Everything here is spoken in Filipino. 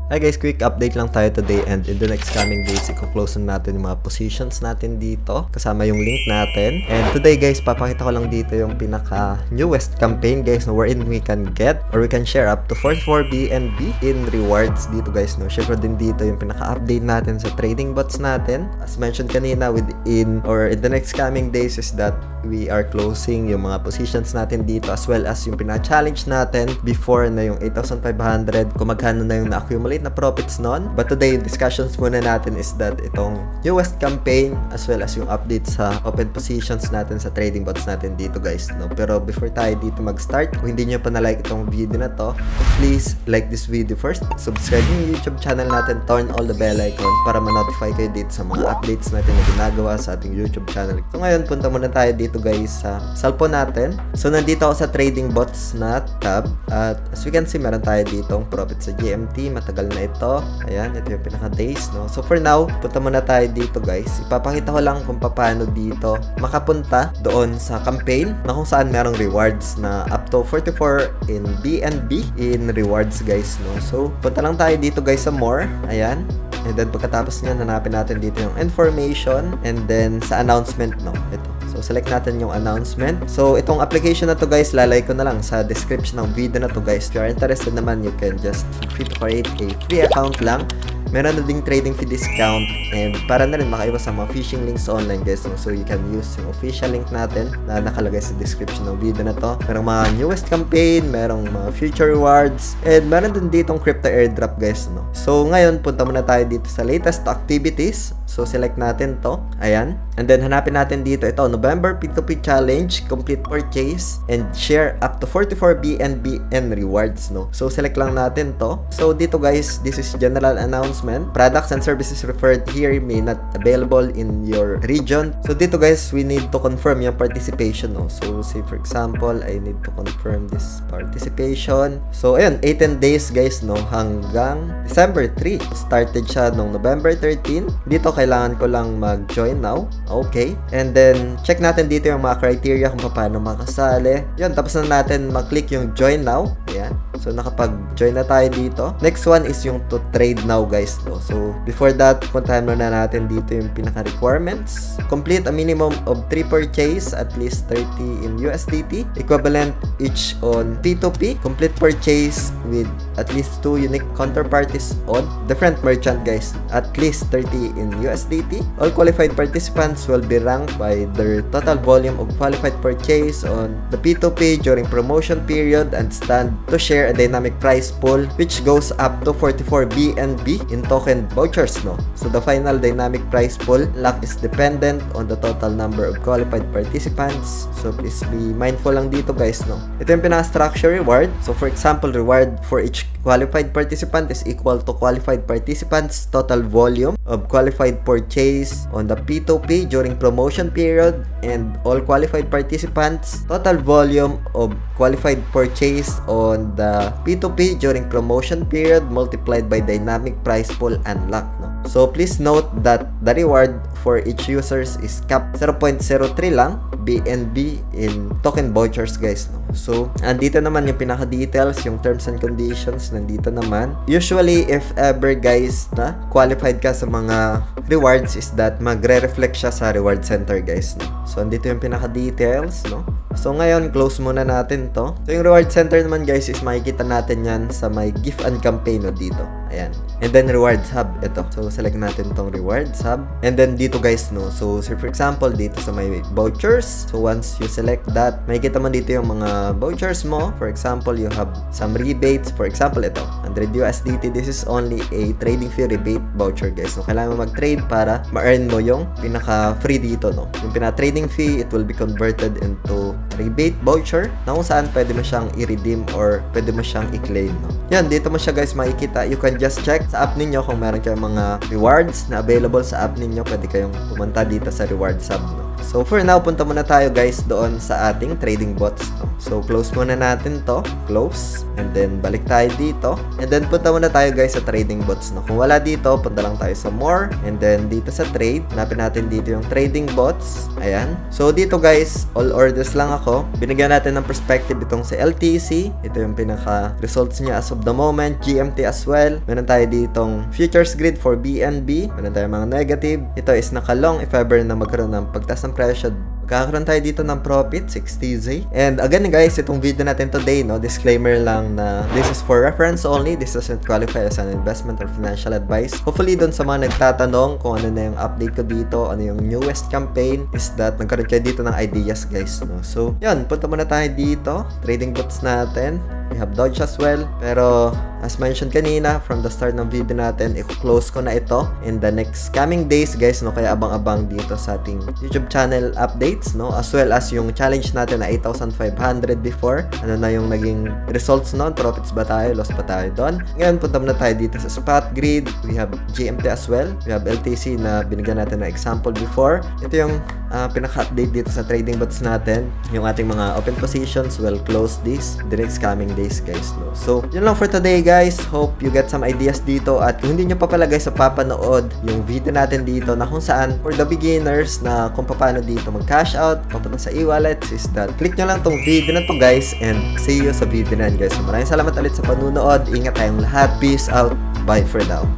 Hi guys, quick update lang tayo today and in the next coming days, i-close na natin yung mga positions natin dito kasama yung link natin. And today guys, papakita ko lang dito yung pinaka newest campaign guys no, wherein we can get or we can share up to 44 BNB in rewards dito guys no. Share din dito yung pinaka-update natin sa trading bots natin. As mentioned kanina, within or in the next coming days is that we are closing yung mga positions natin dito as well as yung pinaka-challenge natin before na yung 8,500 kung magkano na yung na-accumulate na profits nun. But today, discussions muna natin is that itong newest campaign as well as yung update sa open positions natin sa trading bots natin dito guys no. Pero before tayo dito mag-start, kung hindi nyo pa na-like itong video na to, please like this video first, subscribe yung YouTube channel natin, turn all the bell icon para ma-notify kayo dito sa mga updates natin na ginagawa sa ating YouTube channel. So ngayon, punta muna tayo dito guys sa cellphone natin. So nandito ako sa trading bots na tab at as we can see, meron tayo ditong profit sa GMT. Matagal na ito. Ayan, ito yung pinaka days no. So for now, punta muna tayo dito guys. Ipapakita ko lang kung paano dito makapunta doon sa campaign na kung saan merong rewards na up to 44 in BNB in rewards guys no. So punta lang tayo dito guys sa more. Ayan. And then pagkatapos niyan, hanapin natin dito yung information and then sa announcement no. Ito. So select natin yung announcement. So itong application na to guys, lalay ko na lang sa description ng video na to guys. If you are interested naman, you can just feel free to create a free account lang. Meron na ding trading fee discount and para na rin makaiwas sa mga phishing links online guys. So you can use yung official link natin na nakalagay sa description ng video na to. Merong mga newest campaign, merong mga future rewards, and meron din ditong crypto airdrop guys no. So ngayon, punta muna tayo dito sa latest activities. So select natin to. Ayan. And then hanapin natin dito ito, November P2P Challenge, complete purchase and share up to 44 BNB and rewards no. So select lang natin to. So dito guys, this is general announcement. Products and services referred here may not available in your region. So dito guys, we need to confirm yung participation no. So say for example, I need to confirm this participation. So ayun, 18 days guys no, hanggang December 3. Started siya nung November 13. Dito kailangan ko lang mag-join now. Okay. And then check natin dito yung mga criteria kung paano makasali. Yun, tapos na natin mag-click yung join now. Ayan. So nakapag-join na tayo dito. Next one is yung to trade now guys no. So before that, puntahan muna natin dito yung pinaka-requirements. Complete a minimum of 3 purchase, at least 30 in USDT, equivalent each on P2P, complete purchase with at least 2 unique counterparties on different merchant guys, at least 30 in USDT. All qualified participants will be ranked by their total volume of qualified purchase on the P2P during promotion period and stand to share a dynamic prize pool which goes up to 44 BNB in token vouchers no. So the final dynamic prize pool lock is dependent on the total number of qualified participants. So please be mindful lang dito guys no. Ito yung pinaka-structure reward. So for example, reward for each qualified participant is equal to qualified participants total volume of qualified purchase on the P2P during promotion period and all qualified participants total volume of qualified purchase on the P2P during promotion period multiplied by dynamic price pool unlocked no. So please note that the reward for each users is capped 0.03 lang BNB in token vouchers guys no. So andito naman yung pinaka-details, yung terms and conditions nandito naman. Usually if ever guys na qualified ka sa mga rewards is that magre-reflect siya sa reward center guys no. So andito yung pinaka-details no. So ngayon, close muna natin to. So yung reward center naman guys is makikita natin yan sa may gift and campaign no, dito. Ayan. And then rewards hub, ito. So select natin tong rewards hub. And then dito guys no. So for example, dito sa may vouchers. So once you select that, makikita mo dito yung mga vouchers mo. For example, you have some rebates. For example, ito, 100 USDT. This is only a trading fee rebate voucher guys. So kailangan mo mag-trade para ma-earn mo yung pinaka-free dito no. Yung pinaka-trading fee, it will be converted into rebate voucher na kung saan pwede mo siyang i-redeem or pwede mo siyang i-claim no. Yan, dito mo siya guys makikita. You can just check sa app ninyo kung meron kayong mga rewards na available sa app ninyo. Pwede kayong pumunta dito sa rewards hub no. So for now, punta muna tayo guys doon sa ating trading bots, no? So close muna natin to, close, and then balik tayo dito, and then punta muna tayo guys sa trading bots, no? Kung wala dito, punta lang tayo sa more, and then dito sa trade, hanapin natin dito yung trading bots. Ayan. So dito guys, all orders lang ako. Binigyan natin ng perspective itong si LTC. Ito yung pinaka results niya as of the moment. GMT as well. Meron tayo ditong futures grid for BNB. Meron tayo mga negative. Ito is naka-long if ever na magkaroon ng pagtaas ng presyo. Magkakaroon tayo dito ng profit, 6TZ. And again guys, itong video natin today, no, disclaimer lang na this is for reference only. This doesn't qualify as an investment or financial advice. Hopefully dun sa mga nagtatanong kung ano na yung update ko dito, ano yung newest campaign, is that nagkaroon kayo dito ng ideas guys, no. So yun, punta muna tayo dito, trading bots natin. We have Dodge as well. Pero as mentioned kanina, from the start ng video natin, i-close ko na ito in the next coming days guys, no. Kaya abang-abang dito sa ating YouTube channel updates, no, as well as yung challenge natin na 8,500 before. Ano na yung naging results noon? Profits ba tayo? Loss ba tayo doon? Ngayon, punta muna tayo dito sa spot grid. We have GMT as well. We have LTC na binigyan natin na example before. Ito yung pinaka-update dito sa trading bots natin. Yung ating mga open positions will close this the next coming days guys, no. So yun lang for today guys. Hope you get some ideas dito, at kung hindi nyo pa pala guys papanood yung video natin dito na kung saan for the beginners na kung paano dito mag cash out papunta sa e-wallet, is that click nyo lang tong video na to guys, and see you sa video na yan guys. So maraming salamat ulit sa panunood. Ingat tayong lahat. Peace out. Bye for now.